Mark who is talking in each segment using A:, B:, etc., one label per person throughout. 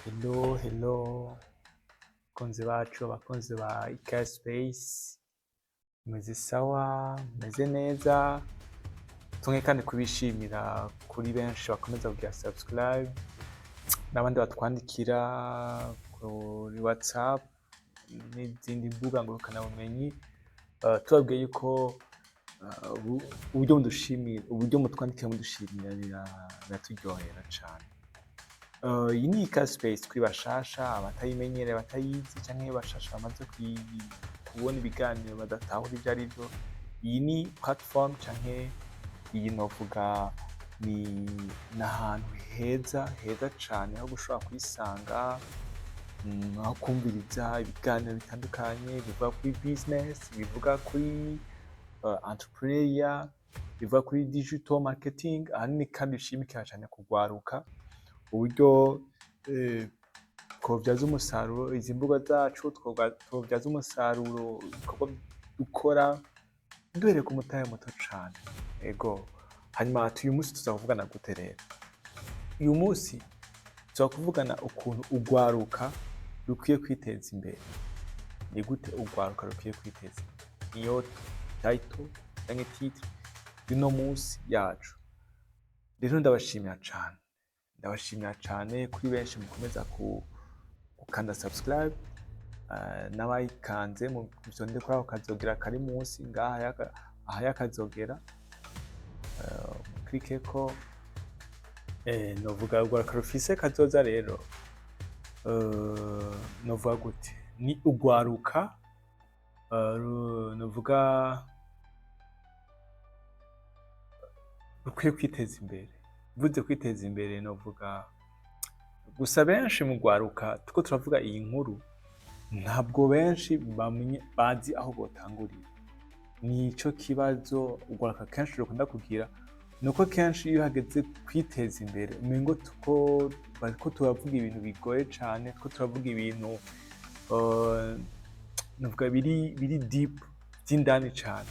A: Hello bakunzi bacu, abakunzi ba Space, meze sawa, meze neza, tumwe kandi kubishimira kuri benshi bakomeza kugira subscribe n'abandi batwandikira kuri WhatsApp n'izindi mbuga ngurukanabumenyi, tubabwiye yuko uburyo mudushimira, uburyo mutwandikira mudushimira biraturyohera cane. Iyi ni Space kuri bashasha, abatayimenyereye, abatayizi canke bashasha bamaze kubona ibiganiro badatahura ivyo arivyo. Iyi ni platform canke iyi novuga ni ahantu heza cane ho gushobora kwisanga, aho kumviriza ibiganiro bitandukanye bivuga kuri business, bivuga kuri entrepreneuria, bivuga kuri digital marketing, ahanini kandi bishimikira cane kugwaruka uburyo twovyaza umusaruro izi mbuga zacu, twovyaza umusaruro ibikorwa dukora duhereye ku mutahe muto cane. Ego, hanyuma uyu munsi tuzakuvugana gute rero? Uyu munsi tuzakuvugana ukuntu urwaruka rukwiye kwiteza imbere. Ni gute urwaruka rukwiye kwiteza imbere? Niyo title canke titre y'uno munsi yacu. Rero ndabashimira cane kuri benshi mukomeza gukanda subscribe, n'abayikanze mu vyonde kuri ako kazogera kari munsi ngaha aha yakazogera, klikeko. Novuga urwaruka rufise kazoza rero, novuga gute? Ni urwaruka novuga rukwiye kwiteza imbere. Mvuze kwiteza imbere novuga gusa benshi mu rwaruka tuko turavuga iyi nkuru ntabwo benshi bazi aho botangurira. Nico kibazo urwaruka kenshi rukunda kugira, nuko kenshi iyo hageze kwiteza imbere umengo bariko turavuga ibintu bigoye cane, tuko turavuga ibintu novuga biri deep vy'indani cane.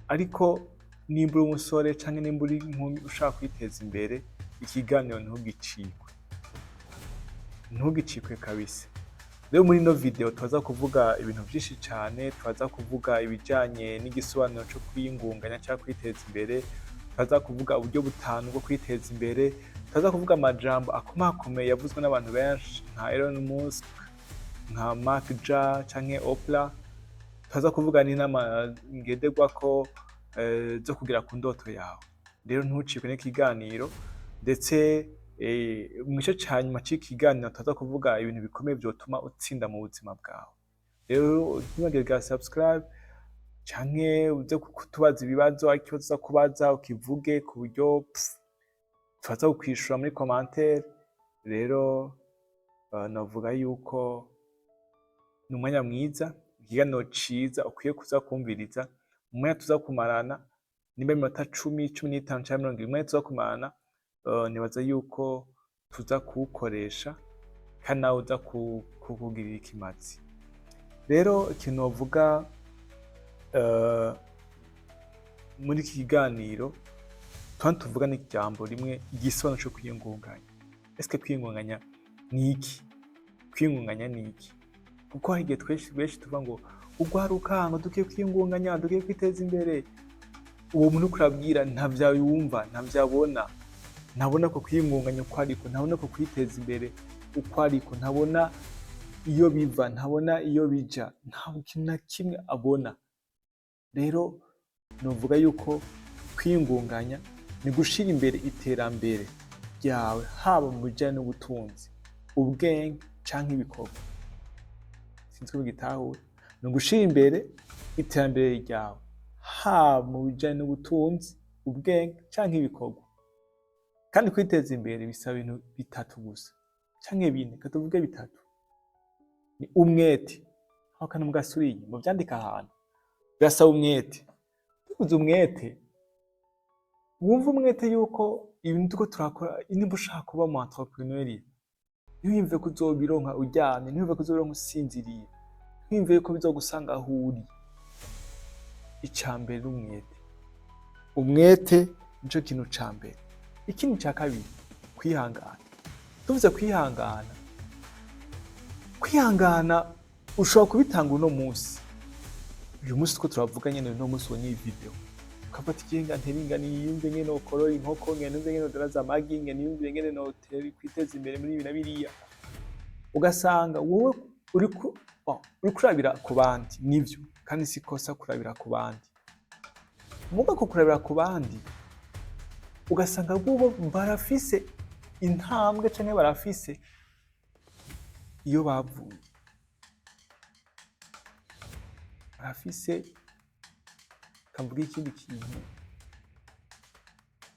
A: Ariko nimba uri umusore canke nimba uri inkumi ushaka kwiteza imbere, ikiganiro ntugicikwe kabisa. Rero muri ino video twaza kuvuga ibintu vyinshi cane, twaza kuvuga ibijanye n'igisobanuro co kwiyungunganya canke kwiteza imbere, twaza kuvuga uburyo butanu bwo kwiteza imbere, twaza kuvuga amajambo akomakomeye yavuzwe n'abantu benshi nka Elon Musk, nka Mark canke Oprah. Twaza kuvuga n'inama ngenderwako zo kugira ku ndoto yawe. Rero ntucikwe n'ikiganiro, ndetse mwico ca nyuma c'ikiganiro twaza kuvuga ibintu bikomeye vyotuma utsinda mu buzima bwawe. Rero ntiwibagire subscribe canke uze kutubaza ibibazo, ariko ikibazo uza kubaza ukivuge ku buryo twaza kukwishura muri commentaire. Rero novuga yuko ni umwanya mwiza, ikiganiro ciza ukwiye kuza kumviriza. Umwanya tuza kumarana nimba iminota 10, 15 canke 20, umwanya tuza kumarana nibaza yuko tuza kuwukoresha kandi nawe uza kukugirira ikimazi. Rero ikintu novuga muri iki kiganiro tuvuga n'ijambo rimwe, igisobanuro co kwiyungunganya. Ese kwiyungunganya ni iki? Kwiyungunganya ni iki? Kuko hari igihe twese tuvuga ngo urwaruka ngo dukiye kwiyungunganya, dukiye kwiteza imbere. Uwo muntu kurabwira ntavyo yumva, ntavyo abona. Ntabona ko kwiyungunganya uko ariko, ntabona ko kwiteza imbere uko ariko, ntabona iyo biva, ntabona iyo bija, nta kintu na kimwe abona. Rero novuga yuko kwiyungunganya ni gushira imbere iterambere ryawe, haba mu bijanye n'ubutunzi, ubwenge canke ibikorwa. Sinzi ko bigitahuye. Ni ugushira imbere iterambere ryawe, haba mu bijanye n'ubutunzi, ubwenge canke ibikorwa. Kandi kwiteza imbere bisaba ibintu bitatu gusa canke bine, katuvuge bitatu. Ni umwete. Aho kana mugasuriye mu vyandika ahantu, birasaba umwete. Tuvuze umwete, wumva umwete yuko ibintu tuko turakora, nimba ushaka kuba mu entrepreneuria, ntiwiyumve ko uzobironka uryamye, ntiwiyumve ko uzobironka usinziriye, ntiwiyumve ko bizogusanga aho uri. Icambere n'umwete. Umwete nico kintu ca mbere. Ikindi ca kabiri, kwihangana. Tuvuze kwihangana, kwihangana ushobora kubitanga uno munsi. Uyu munsi two turavuga nyene uno munsi wonye iyi video ukafata ikinga nteringa niyumve nyene ukorora inkoko nyene niyumve nyene udaraza amagi nyene niyumve nyene no kwiteza imbere muri ibi na biriya, ugasanga wowe uri kurabira ku bandi. Nivyo kandi si kosa kurabira ku bandi, muga ko kurabira ku bandi ugasanga bo barafise intambwe canke barafise iyo bavuye, barafise kamvuga ikindi kintu,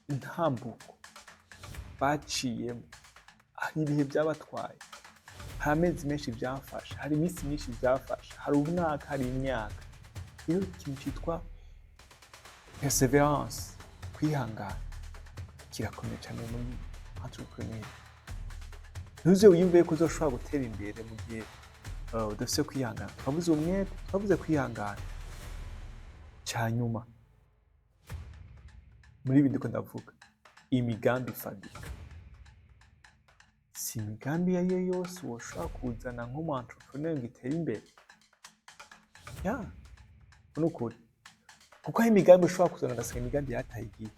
A: intambuko baciyemo, hari ibihe byabatwaye, hari amezi menshi byafashe, hari iminsi myinshi byafashe, hari umwaka, hari imyaka. Iyo ikintu cyitwa perseverance, kwihangana, kirakomeye cyane muri entrepreneur. Ntuze wiyumve ko uzoshobora gutera imbere mu gihe udafise kwihangana. Twavuze umwete, twavuze kwihangana. Cyanyuma muri ibi ndiko ndavuga imigambi ifadika. Si imigambi iyo yose woshobora kuzana nk'umu entrepreneur ngo itere imbere. Nukuri kuko hari imigambi ushobora kuzana ugasanga imigambi yataye igihe,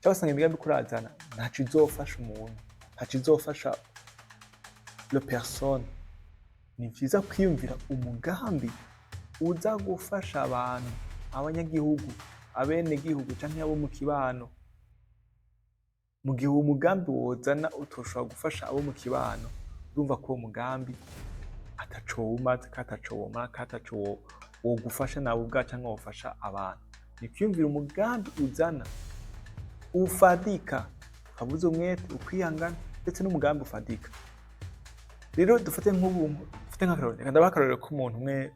A: cyangwa ugasanga imigambi kurazana ntaco izofasha umuntu, ntaco izofasha le personne. Ni vyiza kwiyumvira umugambi uza gufasha abantu, abanyagihugu, abenegihugu canke abo mu kibano. Mu gihe umugambi wozana utoshobora gufasha abo mu kibano, urumva ko uwo mugambi ataco wumaze, kataco womara, kataco wogufasha nawe ubwawe canke wofasha abantu. Ni kwiyumvira umugambi uzana ufadika, ukabuza umwete, ukwihangana ndetse n'umugambi ufadika. Rero dufate nk'akarorero, ndabaha akarorero k'umuntu umwe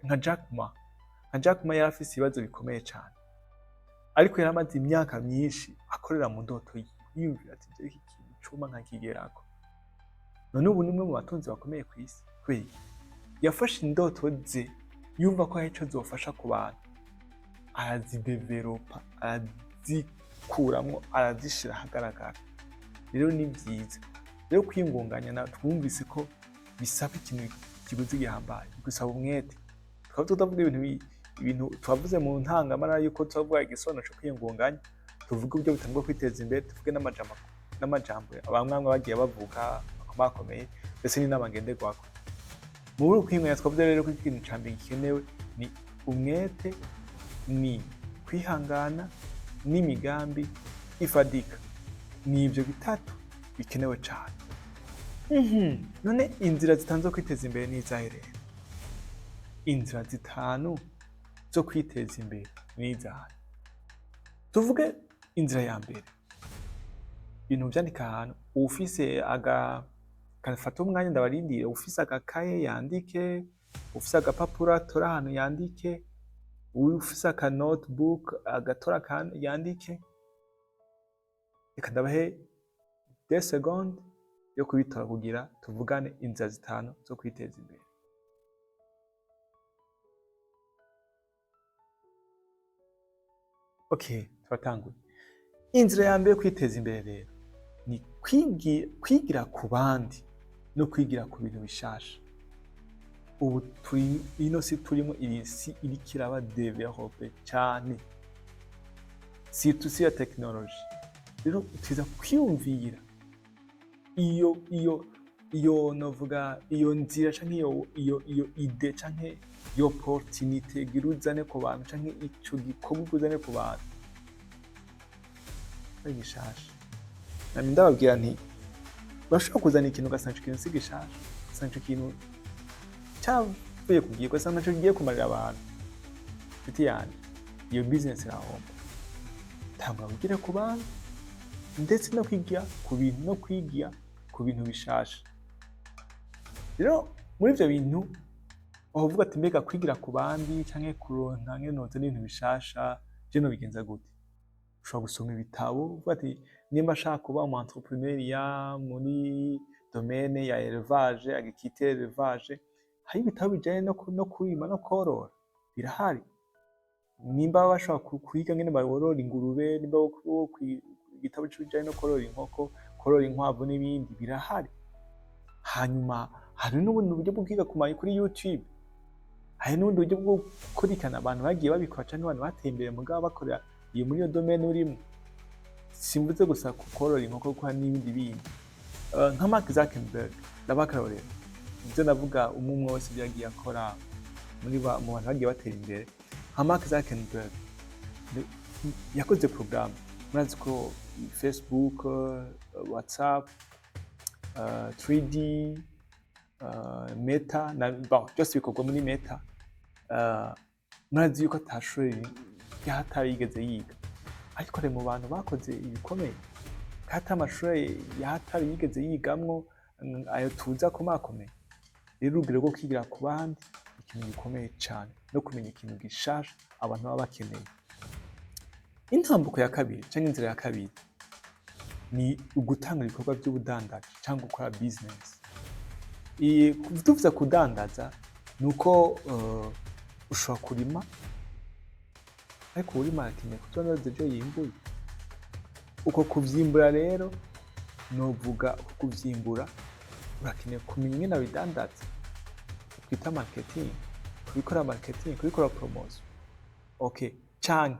A: nka Jack Ma yari afise ibibazo bikomeye cyane, ariko yari amaze imyaka myinshi akorera mu ndoto yiyumvira ati iki kintu cuma nkakigerako. None ubu ni umwe mu batunzi bakomeye ku isi kubera yafashe indoto ze, yumva ko hari ico zofasha ku bantu, arazidevelopa, arazikuramwo, arazishira ahagaragara. Rero ni vyiza. Rero kwiyungunganya na twumvise ko bisaba ikintu kiguzi gihambaye, gusaba umwete. Tukaba tutavuga ibintu twavuze mu ntangamara yuko tuvuga igisobanuro cyo kwiyungunganya, tuvuga uburyo butangwa kwiteza imbere, tuvuge n'amajambo abamwamwe bagiye bavuga bakomeye, ndetse n'inama ngenderwako. Mu buri kwiyungunganya twavuze rero ko ikintu ca mbere gikenewe ni umwete, ni kwihangana, n'imigambi ifadika. Ni ivyo bitatu bikenewe cyane. None inzira zitanu zo kwiteza imbere ni izahe rero? Inzira zitanu zo kwiteza imbere ni izahe? Tuvuge inzira ya mbere, ibintu vyandika ahantu, ufise agafata umwanya ndabarindire, ufise agakaye yandike, ufise agapapuro atora ahantu yandike, ufise aka notebook agatora yandike. Reka ndabahe 10 secondes yo kubitora kugira tuvugane inzira zitanu zo kwiteza imbere. Okay, turatanguye. Inzira ya mbere yo kwiteza imbere rero ni kwigira ku bandi no kwigira ku bintu bishasha. Ubu ino si turimo isi iriko iraba develope cyane, si ya technology. Rero utiza kwiyumvira iyo novuga iyo nzira canke iyo ide canke iyo opportunity giruzane ku bantu canke ico gikorwa uzane ku bantu ari gishasha. Nami ndababwira nti bashobora kuzana ikintu ugasanga ico kintu si gishasha, ugasanga ico kintu cavuye kugiye, ugasanga ico kigiye kumarira abantu. Nshuti yanjye, iyo business irahomba. Tangura kugira ku bantu ndetse no kwigira ku bintu, no kwigira ku bintu bishasha. Rero muri ivyo bintu uvuga ati mbega kwigira ku bandi canke kuronka nk'inoze n'ibintu bishasha, je no bigenza gute? Ushobora gusoma ibitabo uvuga ati nimba ashaka kuba umu entrepreneur muri domaine ya élevage, agriculture élevage, hari ibitabo bijanye no kurima no korora, birahari. Nimba bashaka kwiga ngene barorora ingurube, nimba igitabo kijanye no korora inkoko, korora inkwavu n'ibindi birahari. Hanyuma hari n'ubundi buryo bwo kwiga kumenya kuri YouTube, hari n'ubundi buryo bwo gukurikirana abantu bagiye babikora cyangwa abantu bateye imbere mugabo bakorera iyo muri iyo domaine urimo. Simvuze gusa kukorora inkoko kuko hari n'ibindi bindi. Nka Mark Zuckerberg ndabakarorera ibyo navuga umwe wese byagiye akora mu bantu bagiye batera imbere. Nka Mark Zuckerberg yakoze program, murazi ko Facebook, WhatsApp, 3D, Meta na byose bikorwa muri Meta. Murazi yuko atashuri yahatari yigeze yiga, ariko ari mu bantu bakoze ibikomeye, kata amashuri yahatari yigeze yigamwo ayo tuza kumakomeye. Rero urugero rwo kwigira ku bandi ikintu gikomeye cyane no kumenya ikintu gishasha abantu baba bakeneye. Intambuko ya kabiri cyangwa inzira ya kabiri ni ugutanga ibikorwa by'ubudandaji cyangwa gukora business. Tuvuze kudandaza nuko ushobora kurima, ariko urima arakeneye kutoneza ibyo yimbuye. Uko kuvyimbura rero novuga kuvyimbura urakeneye kumenya ingene abidandaza, twita marketing, kubikora marketing, kubikora promotion. Okay, cyane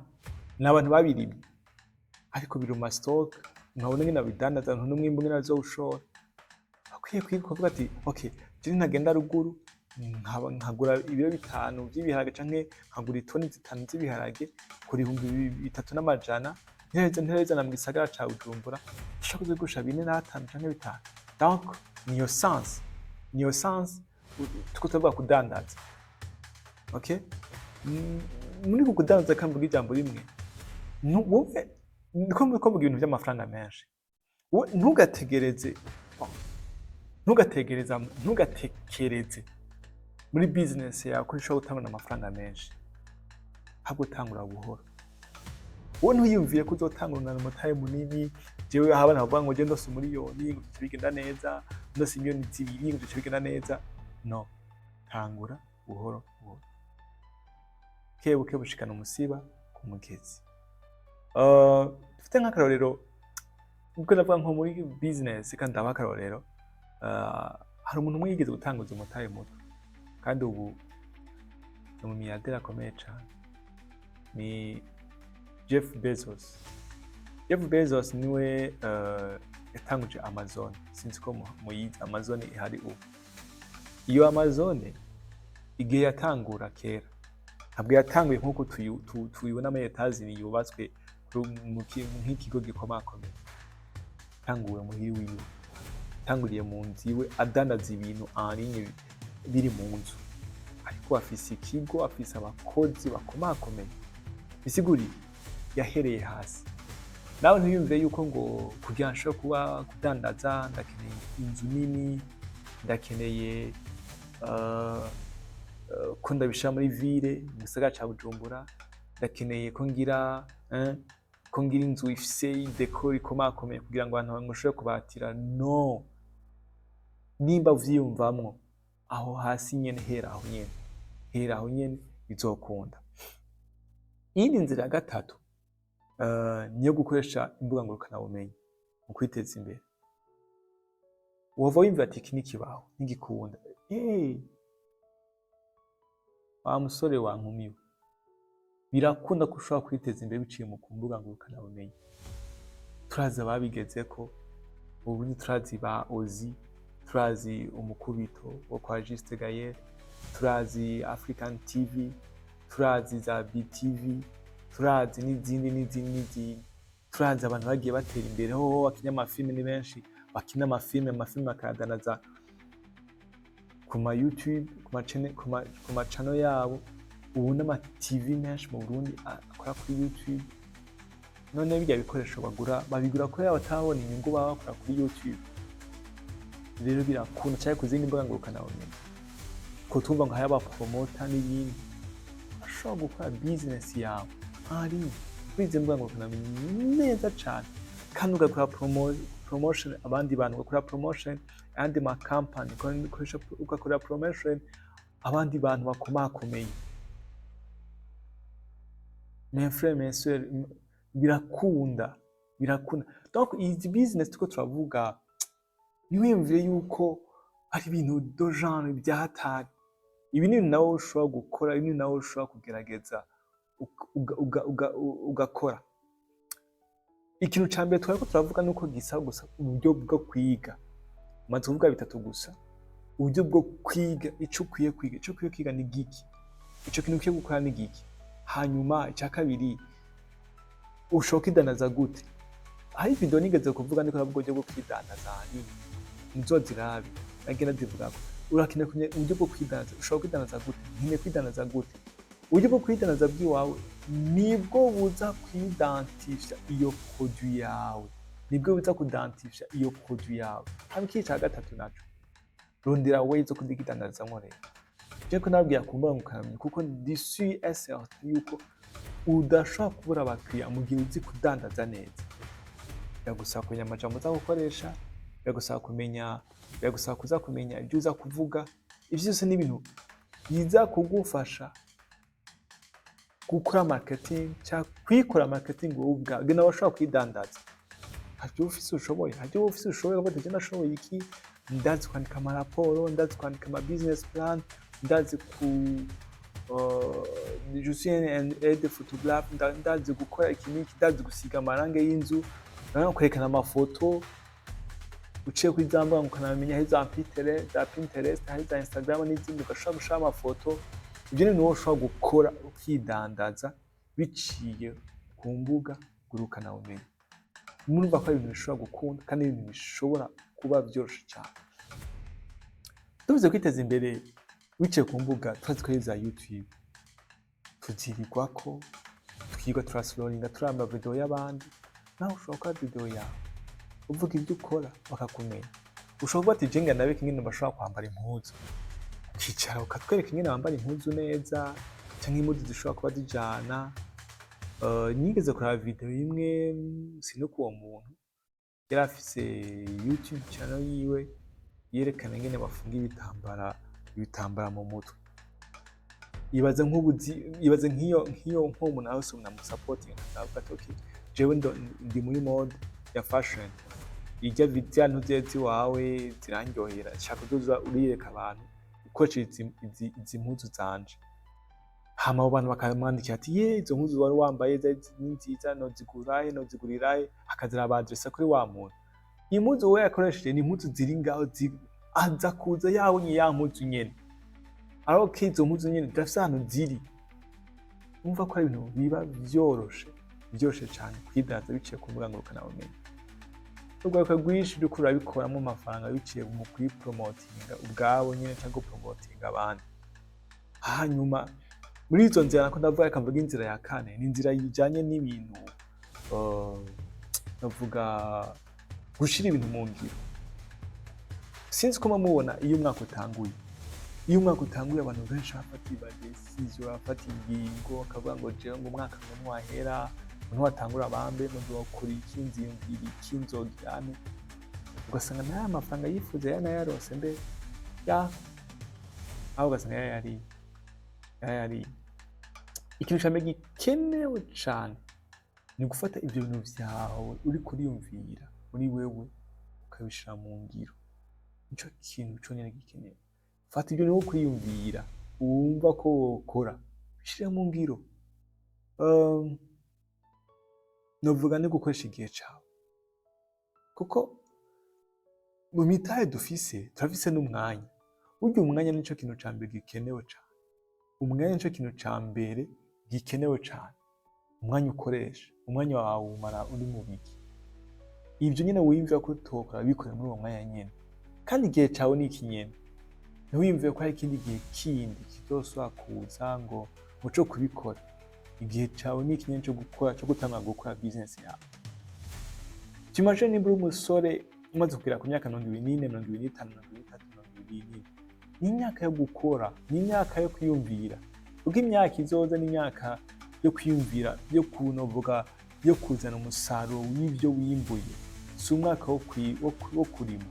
A: n'abantu babirimye ariko biri mu stock, nkabona ingene abidandaza n'umwimbu ngene azowushora. Akwiye kwiga kuvuga ati okay, je ntagenda ruguru nkagura ibiro 5 by'ibiharage canke nkagura itoni 5 z'ibiharage kuri 3,300 ntereza na mu gisagara ca Bujumbura ushaka kugusha 4 5 canke 5. Donc niyo sense tuko tuvuga kudandaza. Okay, muri kudandaza kamvuga ijambo rimwe, wowe niko muvuga ibintu by'amafaranga menshi. Ntugategereze muri business yawe ko ushobora gutanga amafaranga menshi, ahubwo utangura buhoro. Wowe ntuyumviye ko uzotangurana umutahe munini, jewe habana bavuga ngo je ndose miliyoni ngo bigenda neza, ndose miliyoni 2 ngo bigenda neza. No, tangura buhoro buhoro, kebuke bushikana umusiba ku mugezi. Dufite nk'akarorero ubwo navuga nko muri business kandi abakarorero, hari umuntu umwe yigeze gutanguza umutahe muto kandi ubu ni umumiliyarderi akomeye cyane, ni Jeff Bezos. Jeff Bezos niwe yatanguje Amazon. Sinzi ko muyizi Amazon ihari ubu. Iyo Amazon igihe yatangura kera ntabwo yatanguye nk'uko tuyibona muri Etazini yubatswe nk'ikigo gikomakomeye. Tanguwe muhiri wiwe, tanguriye mu nzu iwe adandaza ibintu arinye biri mu nzu, ariko afise ikigo, afise abakozi bakomakomeye. Bisiguriye yahereye hasi. Nawe ntiyumve yuko ngo kugira nsho kuba kudandaza ndakeneye inzu nini, ndakeneye ko ndabishira muri ville mu gisagara ca Bujumbura, ndakeneye ko ngira inzu ifise decor ikomakomeye kugira ngo abantu bashobore kubatira. No, nimba vyiyumvamwo aho hasi nyene, hera aho nyene bizokunda. Iyindi nzira ya gatatu niyo gukoresha imbuga ngurukanabumenyi mu kwiteza imbere. Wova wimva ati iki nikibaho ntigikunda, wa musore wankumiwe, birakunda ko ushobora kwiteza imbere biciye mu mbuga ngurukanabumenyi. Turazi ababigezeko, ubu turazi ba Ozi, turazi umukubito wo kwa Juste Gaël, turazi African TV, turazi za BTV, turazi n'izindi. Turazi abantu bagiye batera imbere ho bakinya amafilme ni benshi, bakina amafilme akadanaza ku ma YouTube, ku ma channel yabo. Ubu n'ama TV menshi mu Burundi akora kuri YouTube. None bijya bikoresho babigura ko yabo batabona inyungu baba bakora kuri YouTube. Rero birakunda cyane kuzindi mbuga ngurukanabumenyi ko tumva ngo haba promoter n'ibindi. Ashobora gukora business yawe ari kwize mbuga ngurukanabumenyi neza cyane, kandi ugakora promotion abandi bantu, ugakora promotion andi ma company, ugakora promotion abandi bantu bakomakomeye. Influencer birakunda. Donc izi business tuko turavuga, niwiyumvire yuko hari ibintu do genre byahatari. Ibi ni nawe ushobora gukora, ibi ni nawe ushobora kugerageza ugakora. Ikintu ca mbere twariko turavuga nuko gisaba gusa uburyo bwo kwiga. Maze kuvuga bitatu gusa. Uburyo bwo kwiga, ico ukwiye kwiga. Ico ukwiye kwiga ni giki? Ico kintu ukwiye gukora ni giki? Hanyuma icya kabiri, ushobora kwidanaza gute? Hari video nigeze kuvuga ndiko navuga uburyo bwo kwidanaza nyine. Nzozirabe, nagenda zivuga ko urakeneye kumenya uburyo bwo kwidanaza. Ushobora kwidanaza gute? Nkeneye kwidanaza gute? Uburyo bwo kwidanaza bw'iwawe nibwo buza kwidantifya iyo produit yawe. Nibwo buza kudantifya iyo produit yawe. Hano iki cya gatatu naco. Rondera ways zo kudigidanaza nkorera. Je ko nabwiye kumbura mukamenya kuko disi SRT yuko udashobora kubura abakiriya mu gihe uzi kudandaza neza. Biragusaba kumenya amajambo uza gukoresha, biragusaba kuza kumenya ibyo uza kuvuga. Ivyo byose ni ibintu biza kugufasha gukora marketing cyangwa kwikora marketing wowe ubwawe nawe ushobora kwidandaza. Hajya ufise ushoboye, kuko tujye nashoboye iki, ndazi kwandika amaraporo, ndazi kwandika ama business plan, ndazi je suis un aide photographe, ndazi gukora ikintu, ndazi gusiga amarange y'inzu, naho kwerekana amafoto, uciye kuri za mbuga ukanamenya za Pinterest, za Instagram n'izindi, ugashobora gushira amafoto. Ibyo ni wowe ushobora gukora ukidandaza biciye ku mbuga ngurukana bumenyi. Murumva ko ari ibintu bishobora gukunda kandi ibintu bishobora kuba byoroshe cyane. Tuvuze kwiteza imbere biciye ku mbuga, twazi za YouTube, tuzirirwako, twiga turasloringa turamba video y'abandi. Nawe ushobora gukora video yawe uvuga ibyo ukora bakakumenya. Ushobora kuba ati jenga nabe kingene bashobora kwambara impuzu, ukicara ukatwereka ingene wambara impuzu neza cyangwa impuzu zishobora kuba zijana. Nigeze kuraba video imwe sinuko uwo muntu yari afise YouTube channel yiwe yerekana ingene bafunga ibitambara mu mutwe. Ibaze nk'iyo umuntu nawe muna supporting akavuga ati okay, jewe ndi muri mode ya fashion, ijya video ntuzezi wawe zirangyohera, shaka kuzoza uriyereka abantu ukoresheje izi mpuzu zanje. Hama abo bantu bakamwandikira ati izo mpuzu wari wambaye ni nziza, nozigurirahe, akazira abadresa kuri wa muntu. Iyi mpuzu we yakoresheje ni impuzu ziri ngaho aza kuza yabonye ya mpuzu nyene. Aho kizo mpuzu nyene dafise ahantu ziri. Umva ko ari ibintu biba byoroshe cyane kwidandaza biciye ku mbuga ngurukana bumenyi. Urwaruka rwinshi ruriko rurabikoramo amafaranga biciye mu kwipromotinga ubwabo nyene cyangwa promotinga abandi. Hanyuma muri izo nzira nako ndavuga akamvuga inzira ya kane, ni inzira yijanye n'ibintu navuga gushira ibintu mu ngiro. Sinzi ko mubona iyo umwaka utanguye abantu benshi bafata decision, bafata ingingo, akavuga ngo jewe ngo umwaka ngo wahera, watangura abambe ngo wakora iki, nziyumvira iki, nzogirane. Ugasanga nta amafaranga yifuza yarose mbe aho ugasanga yari. Ikintu cyane gikenewe cyane ni gufata ibyo bintu byawe uri kuriyumvira muri wewe ukabishira mu ngiro. Nico kintu cyonyine gikenewe. Fata ibyo bintu kwiyumvira wumva ko wokora, bishire mu ngiro. Novuga ni gukoresha igihe cyawe, kuko mu mitahe turafise n'umwanya. Burya umwanya nico kintu ca mbere gikenewe cyane. Umwanya nico kintu ca mbere gikenewe cyane. Umwanya ukoresha, umwanya wawe umara uri mu biki. Ibyo nyine wiyumvira ko utokora bikora muri uwo mwanya nyene. Kandi igihe cyawe ni iki nyene. Ntiwiyumvire ko hari ikindi gihe kindi kizosubira kuza ngo muco kubikora. Igihe cyawe ni iki nyene cyo gukora, cyo gutanga gukora business yawe. Tumaje niba umusore umaze kugera ku myaka 24, 25, 23, ni imyaka yo gukora, ni imyaka yo kwiyumvira. Ubwo imyaka izoza ni imyaka yo kwiyumvira, yo kunovuga, yo kuzana umusaruro w'ibyo wimbuye. Si umwaka wo kurima.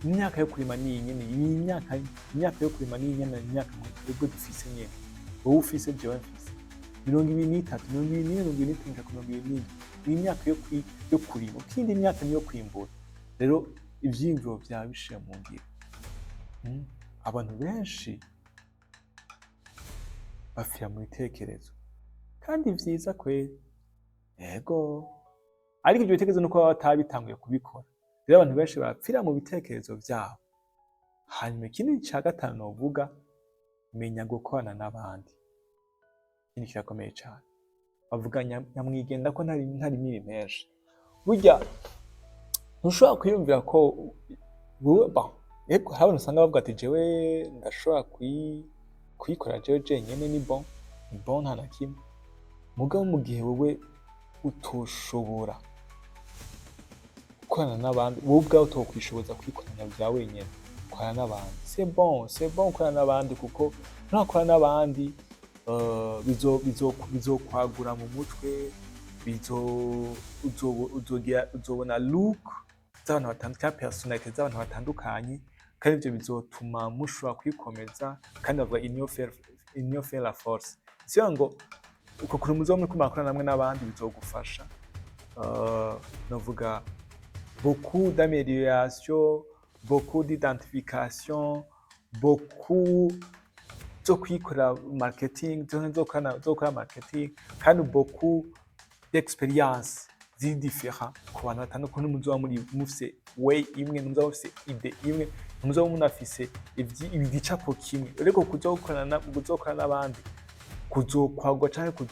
A: Imyaka yo kurima ni nyene, imyaka yo kurima ni nyene, imyaka ubwo dufise nyene. Wowe ufise jewe mfise 23, 24, 25, ni imyaka yo kurima. Ikindi imyaka ni yo kwimbura. Rero ivyimviro byawe bishira mu ngiro. abantu benshi bapfira mu bitekerezo kandi vyiza kweri, yego, ariko ibyo bitekerezo nuko baba batabitanguye kubikora. Rero abantu benshi bapfira mu bitekerezo vyabo. Hanyuma ikindi ca gatanu novuga, menya gukorana n'abandi. Ikindi kirakomeye cane. Bavuga nyamwigenda ko ntari miri menshi. Burya ntushobora kwiyumvira ko yego hari abantu usanga bavuga ati jewe ndashobora kuyikora jewe jenyene, ni bon nta na kimwe. Mugabo mu gihe wowe utoshobora gukorana n'abandi, wowe ubwawe utokwishoboza kwikorana vya wenyene, gukorana n'abandi c'est bon gukorana n'abandi, kuko ntukorana n'abandi bizokwagura mu mutwe, uzobona look z'abantu batandukanye, personality z'abantu batandukanye, kandi ivyo bizotuma mushobora kwikomeza, kandi bavuga union fait la force. Siyo ngo uko kuri muzo muri kumakora namwe n'abandi bizogufasha. Novuga beaucoup d'amélioration, beaucoup d'identification, beaucoup zo kwikora marketing, zo gukora marketing, kandi beaucoup d'expérience ziri différent ku bantu batandukanye. Muzoba muri mufise way imwe, muzoba mufise ide imwe, muzoba munafise igicapo kimwe. Ariko kuzokorana n'abandi kuzokwagwa canke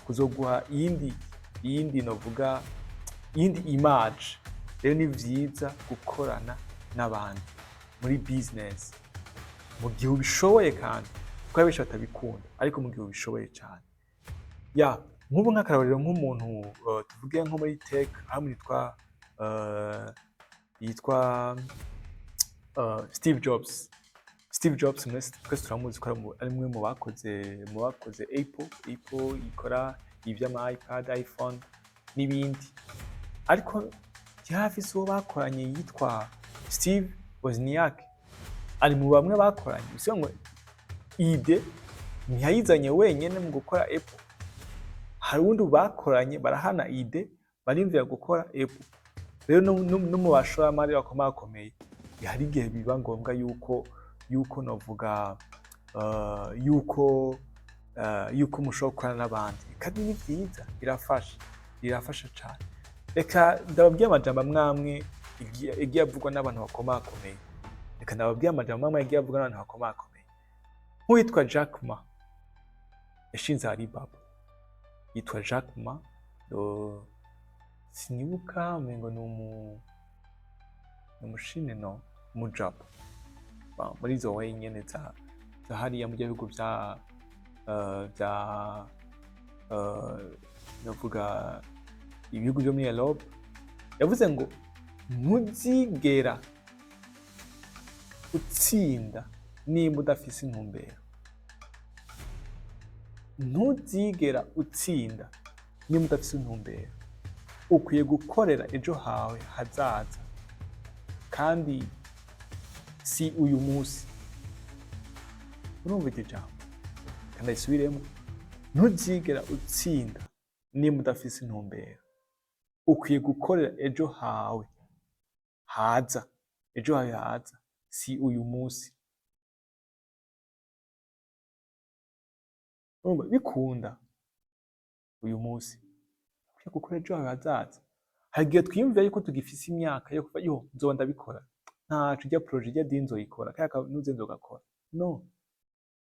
A: kuzoguha iyindi novuga iyindi image. Rero ni vyiza gukorana n'abandi muri business mu gihe ubishoboye, kandi kuko abenshi batabikunda, ariko mu gihe ubishoboye cane. Nk'ubu nk'akarorero, nk'umuntu tuvuge nko muri tech, hamwe yitwa Steve Jobs. Twese turamuzi ko ari umwe mu bakoze Apple ikora ivy'ama iPad, iPhone n'ibindi. Ariko hafi uwo bakoranye yitwa Steve Wozniak, ari mu bamwe bakoranye. Bivuze ngo ide ntiyayizanye wenyene mu gukora Apple, hari uwundi bakoranye, barahana ide, barimvira gukora Apple. Rero no mu bashoramari bakomeye, hari igihe biba ngombwa yuko novuga yuko mushobora gukorana n'abandi, kandi ni vyiza, birafasha cane. Reka ndababwiye amajambo amwe igiye avugwa n'abantu bakomeye. Nk'uwitwa Jack Ma yashinze Alibaba, yitwa Jack Ma, sinibuka umengo ni umushine no umujapa muri izo way nyene za hariya mu gihugu vya navuga ibihugu byo muri Europe. Yavuze ngo ntuzigera utsinda nimba udafise intumbero. Ntuzigera utsinda nimba udafise intumbero. Ukwiye gukorera ejo hawe hazaza, kandi si uyu munsi. Urumva iryo jambo? Kandi isubiremo, ntuzigera utsinda nimba udafise intumbero. Ukwiye gukorera ejo hawe haza, si uyu munsi. Urumva bikunda uyu munsi, ukwiye gukora ejo hawe hazaza. Hari igihe twiyumvira yuko tugifise imyaka yo kuva nzoba ndabikora, ntaco ijya projet ijya dinzo yikora, kaka nuze nzogakora. No,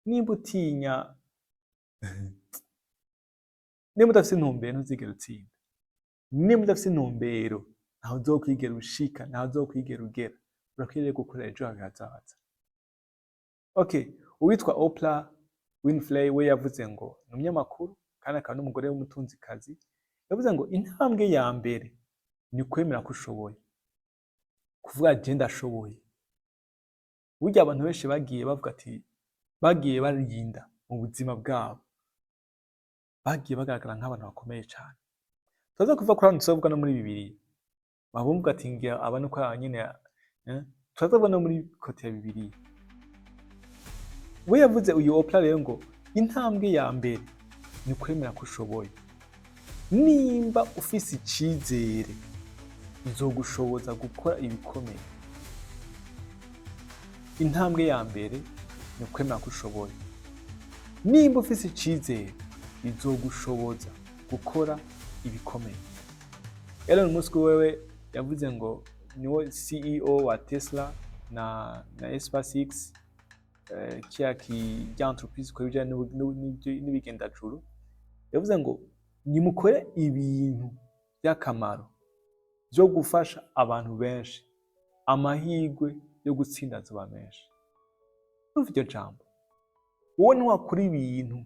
A: nimba utinya nimba udafise intumbero ntuzigera utsinda. Nimba udafise intumbero ntaho uzokwigera ushika, ntaho uzokwigera ugera. Urakwiriye gukora ejo hawe hazaza. Okay, uwitwa Oprah Winfrey we yavuze ngo ni umunyamakuru kandi akaba n'umugore w'umutunzikazi. Yavuze ngo intambwe ya mbere ni kwemera ko ushoboye, kuvuga je ndashoboye. Burya abantu benshi bagiye bavuga ati, bagiye barinda mu buzima bwabo, bagiye bagaragara nk'abantu bakomeye cyane. Tuza kuva kuri hano tuvuga no muri Bibiliya, bavuga ati ngira abantu ko nyine tuza no muri kote ya Bibiliya. We yavuze uyu Oprah rero ngo intambwe ya mbere ni kwemera ko ushoboye. Nimba ufise icizere bizogushoboza gukora ibikomeye. intambwe ya mbere ni ukwemera ko ushoboye. Nimba ufise icizere bizogushoboza gukora ibikomeye. Elon Musk wewe yavuze ngo niwe CEO wa Tesla na SpaceX, kia entreprise ko bijanye n'ibigendajuru. Yavuze ngo nimukore ibintu by'akamaro byo gufasha abantu benshi, amahirwe yo gutsinda azoba menshi. Urumva iryo jambo? Wowe niwakora ibintu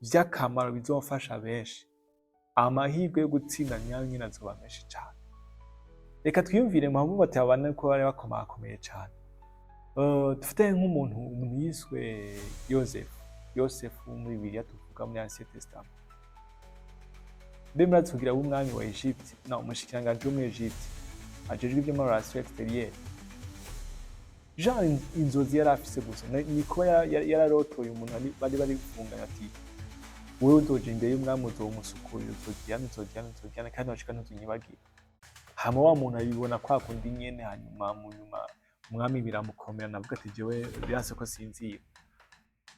A: by'akamaro bizofasha benshi, amahirwe yo gutsinda nyayo nyine azoba menshi cyane. Reka twiyumvire mpamvu batabana ko bari bakomakomeye cyane. Dufite nk'umuntu yiswe Yosefu muri Bibiliya tuvuga muri Ancien Testament. Bemera tugira umwami wa Egypte na umushikiranganje wo muri Egypte ajejwe ibyo muri relation extérieure. Jean inzozi yari afise gusa ni kuba yararotoye umuntu bari gufungana ati wewe uzoje imbere y'umwami uzomusukurira uzojyana kandi washika ntuzunyibagira. Hama wa muntu abibona kwa kundi nyene, hanyuma mu nyuma umwami biramukomera navuga ati jewe byase ko sinzira.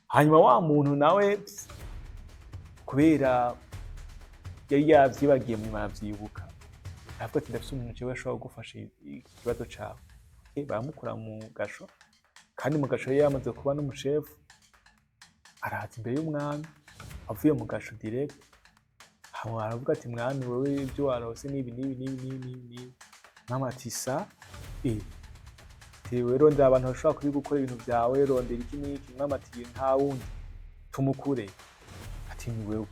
A: Hanyuma wa muntu nawe kubera yari yavyibagiye mu maravyibuka navuga ati ndafise umuntu jewe ashobora gufasha ikibazo cawe. Baramukura mu gasho kandi mu gasho yari yamaze kuba n'umushefu, araza imbere y'umwami avuye mu gasho direct. Hama aravuga ati mwami wewe ibyo warose nibi mama ati sa tewe rondera abantu bashobora kuri gukora ibintu byawe, rondera iki n'iki. Mama ati nta wundi tumukure. Ati ni wewe.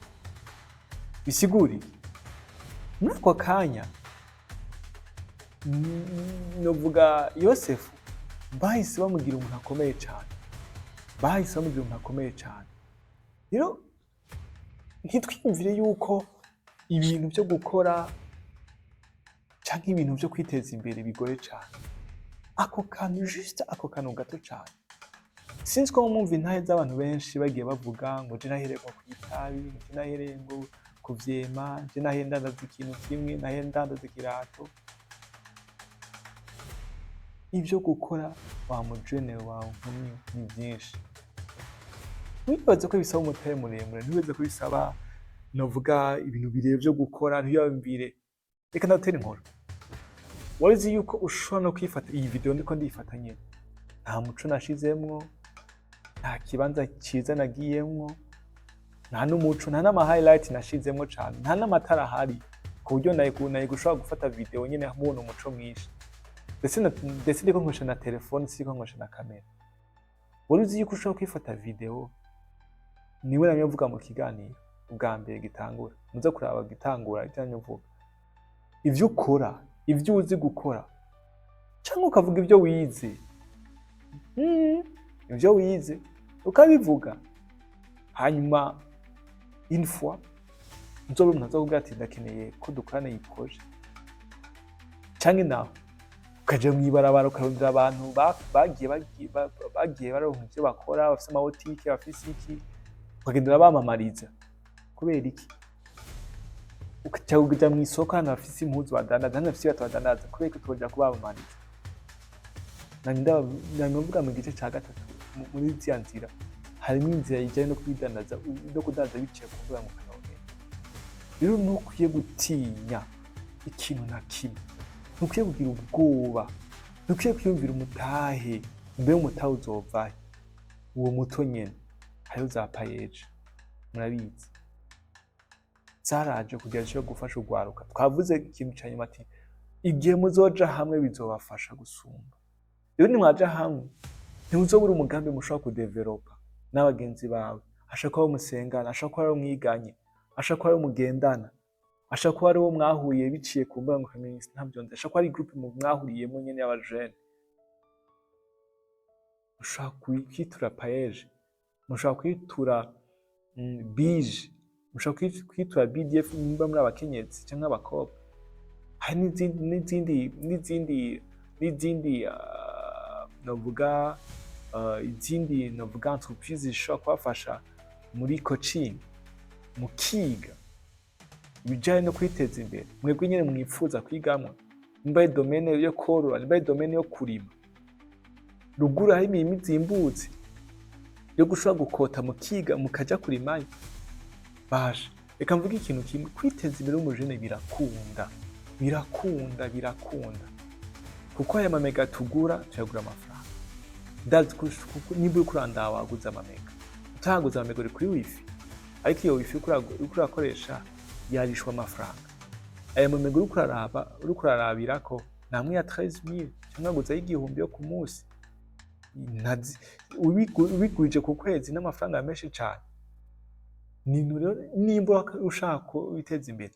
A: Bisiguri muri ako kanya novuga Yosefu bahise bamugira umuntu akomeye cyane. Rero ntitwiyumvire yuko ibintu byo gukora cyangwa ibintu byo kwiteza imbere bigoye cyane. Ako kantu gato cyane. Sinzi ko mwumva intahe z'abantu benshi bagiye bavuga ngo je nahereye ku itabi, je nahereye ngo kuvyema, je nahereye ndandaza ikintu kimwe, nahereye ndandaza ikirato. Ibyo gukora wa mujene wawe ni byinshi. Ntibaze ko bisaba umutare muremure, ntibaze ko bisaba novuga ibintu birebye byo gukora, ntiyabire. Reka ndatere inkuru. Warizi yuko ushobora no kwifata iyi video ndiko ndifata nyene. Nta muco nashizemwo, nta kibanza cyiza nagiyemwo, nta n'umuco, nta n'ama highlight nashizemwo cyane, nta n'amatara ahari ku buryo naye gushobora gufata video nyene mubona umuco mwinshi. Ndetse ndiko nkoresha na telefone, siko nkoresha na kamera. Warizi yuko ushobora kwifata video niwe namye mvuga mu kiganiro ubwa mbere gitangura. Muze kuraba gitangura cyane mvuga ivyo ukora, ivyo uzi gukora, cyangwa ukavuga ivyo wize. Ivyo wize ukabivuga, hanyuma une fois nzobe umuntu azakubwira ati ndakeneye ko dukorana iyi projet. Cyangwa nawe ukaja mwibarabara ukarondera abantu bagiye baronka ivyo bakora, bafise amabotike, bafise iki, ukagendera bamamariza. Kubera iki? Ukaja mw'isoko hano bafise impuzu badandaza, hano bafise badandaza, kubera ko tuja kubamamariza. Ndavuga mu gice ca gatatu muri zya nzira harimo inzira ijanye no kwidandaza no kudandaza biciye ku mbuga nkoranyambaga. Rero ntukwiye gutinya ikintu na kimwe, ntukwiye kugira ubwoba, ntukwiye kwiyumvira umutahe. Mbe umutahe uzovahe? Uwo muto nyene hariho za payeje murabizi zaraje kugira cyo gufasha urwaruka. Twavuze ikintu cyanyuma ati igihe muzoja hamwe bizobafasha gusumba. Rero nimwaja hamwe ntuzobura umugambi mushobora kudevelopa n'abagenzi bawe. Ashaka ko musengana, ashaka ko mwiganye, ashaka ko mugendana, ashaka ko ari wo mwahuye biciye ku mbuga nkoranyambaga. Ntabyo nzi, ashaka ko ari groupe mwahuriyemo nyene y'abajene. Ushaka kwitura payeje, mushaka kwitura bije, mushaka kwitura BDF nimba muri abakenyezi cyangwa abakobwa. Hari n'izindi novuga izindi novuga entreprise zishobora kubafasha muri coaching, mukiga ibijanye no kwiteza imbere. Mwebwe nyene mwifuza kwigamwa, nimba ari domaine yo korora, nimba ari domaine yo kurima, ruguru hari imirimo izimbutse yo gushobora gukota mukiga mukaja kurimayo. Basha reka mvuge ikintu kimwe, kwiteza imbere w'umujene birakunda kuko aya mamega tugura tuyagura amafaranga. Ndazi kuko niba uriko urandaba waguze amamega, utaguze amamega uri kuri wifi, ariko iyo wifi uriko urakoresha yarishwa amafaranga. Aya mamega uriko urarabirako namwe ya 13000 cyangwa guza y'igihumbi yo ku munsi, ubigurije ku kwezi n'amafaranga menshi cyane. Nimba ushaka witeza imbere,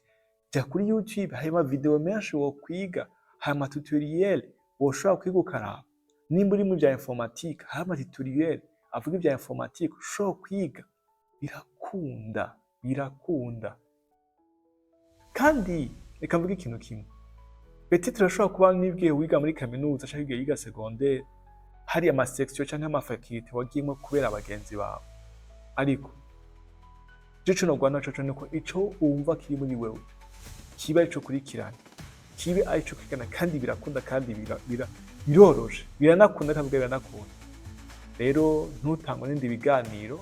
A: jya kuri YouTube, hari ama video menshi wo kwiga, hari ama tutoriel woshobora kwiga ukaraba. Nimba uri mu bya informatique, hari ama tutoriel avuga ibya informatique ushobora kwiga. Birakunda. Kandi reka mvuge ikintu kimwe, beti turashobora kuba nibwiye wiga muri kaminuza cyangwa yiga secondaire, hari ama section cyangwa ama faculty wagiyemo kubera abagenzi bawe, ariko Jicho no Rwanda coco nuko ico wumva kiri muri wewe kiba ico kurikirana, kibe arico kwigana, kandi birakunda, kandi biroroshe, biranakunda kandi biranakunda. Rero ntutangwe n'indi biganiro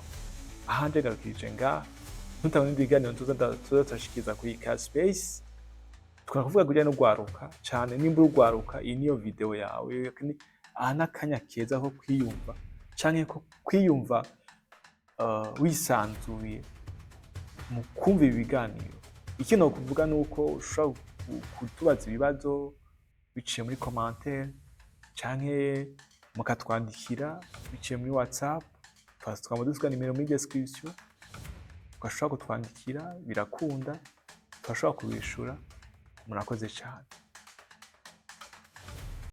A: ahanje garukije ngaha, ntutangwe n'indi biganiro tuzashikiza kuri ka space. Twakuvuga kujya no Urwaruka cyane, nimba Urwaruka iyi niyo video yawe, n'akanya keza ko kwiyumva canke ko kwiyumva wisanzuye mu kumva ibiganiro. Ikintu kuvuga nuko ushobora kutubaza ibibazo biciye muri commentaire canke mukatwandikira biciye muri WhatsApp, twamuduswa nimero muri description, ugashobora kutwandikira, birakunda, twashobora kubishura. Murakoze cyane.